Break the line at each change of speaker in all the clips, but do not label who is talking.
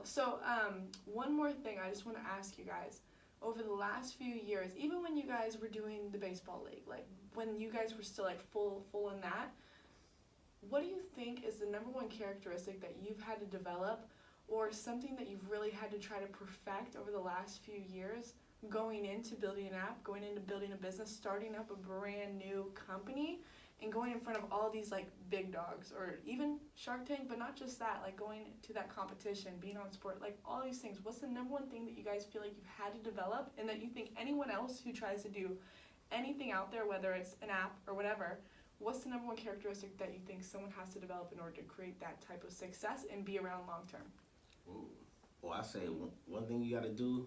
cool. So one more thing I just want to ask you guys. Over the last few years, even when you guys were doing the baseball league, like when you guys were still like full in that, what do you think is the number one characteristic that you've had to develop or something that you've really had to try to perfect over the last few years going into building an app, going into building a business, starting up a brand new company, and going in front of all these like big dogs or even Shark Tank, but not just that, like going to that competition, being on sport, like all these things. What's the number one thing that you guys feel like you've had to develop and that you think anyone else who tries to do anything out there, whether it's an app or whatever, what's the number one characteristic that you think someone has to develop in order to create that type of success and be around long term?
Ooh. Well, I say one thing you got to do,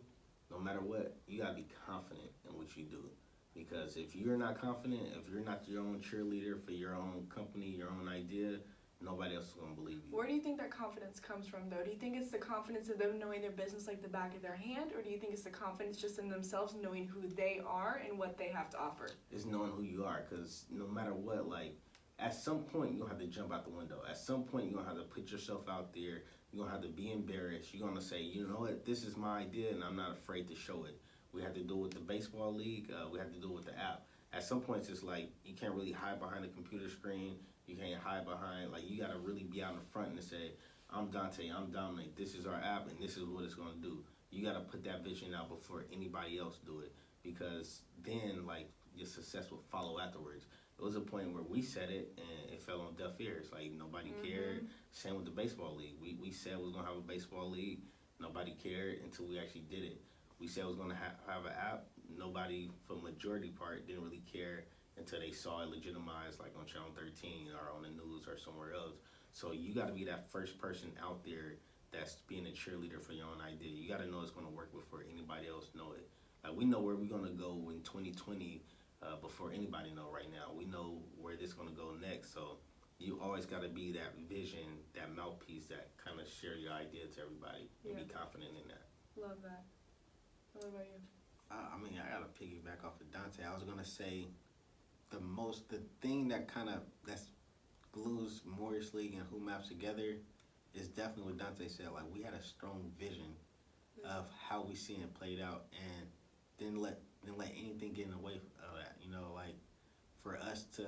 no matter what, you got to be confident in what you do. Because if you're not confident, if you're not your own cheerleader for your own company, your own idea, nobody else is going to believe you.
Where do you think that confidence comes from, though? Do you think it's the confidence of them knowing their business like the back of their hand, or do you think it's the confidence just in themselves, knowing who they are and what they have to offer?
It's knowing who you are, because no matter what, like, at some point, you're going to have to jump out the window. At some point, you're going to have to put yourself out there. You're going to have to be embarrassed. You're going to say, you know what, this is my idea, and I'm not afraid to show it. We had to do it with the baseball league. We had to do it with the app. At some points, it's like you can't really hide behind a computer screen. You can't hide behind, like, you got to really be out in front and say, I'm Donte, I'm Dominic, this is our app, and this is what it's going to do. You got to put that vision out before anybody else do it, because then, like, your success will follow afterwards. It was a point where we said it, and it fell on deaf ears. Like, nobody cared. Same with the baseball league. We said we was going to have a baseball league. Nobody cared until we actually did it. We said we was going to have an app. Nobody, for majority part, didn't really care until they saw it legitimized, like on Channel 13 or on the news or somewhere else. So you got to be that first person out there that's being a cheerleader for your own idea. You got to know it's going to work before anybody else know it. Like, we know where we're going to go in 2020 before anybody know right now. We know where this is going to go next. So you always got to be that vision, that mouthpiece that kind of share your idea to everybody and be confident in that.
Love that. What about you?
I mean, I got to piggyback off of Donte. I was going to say the thing that that's glues Morris League and HoopMaps together is definitely what Donte said. Like, we had a strong vision of how we see it played out, and didn't let anything get in the way of that. You know, like, for us to,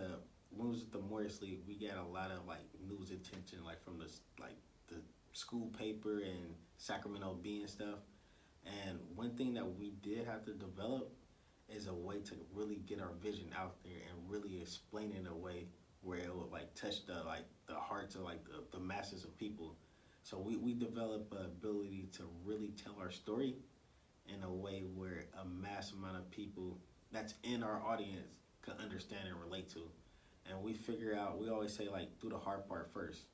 when it was the Morris League, we got a lot of, like, news attention, like, from the school paper and Sacramento Bee and stuff. And one thing that we did have to develop is a way to really get our vision out there and really explain it in a way where it would, like, touch the hearts of, like, the masses of people. So we developed an ability to really tell our story in a way where a mass amount of people that's in our audience can understand and relate to. And we figure out, we always say, like, do the hard part first.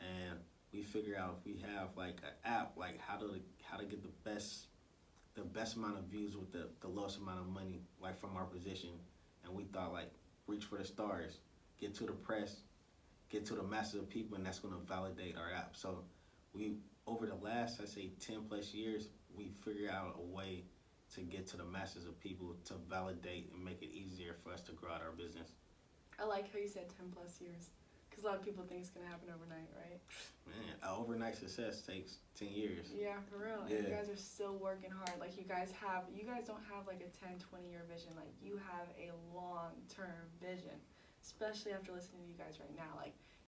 And we figure out if we have, like, an app, like, how to get the best amount of views with the lowest amount of money, like, from our position. And we thought, like, reach for the stars, get to the press, get to the masses of people, and that's going to validate our app. So we, over the last, I say, 10 plus years, we figured out a way to get to the masses of people to validate and make it easier for us to grow out our business.
I like how you said 10 plus years, because a lot of people think it's going to happen overnight, right?
Man, overnight success takes 10 years.
Yeah, for real.
Yeah.
And you guys are still working hard. Like, you guys don't have like a 10, 20-year vision. Like, you have a long-term vision, especially after listening to you guys right now. Like,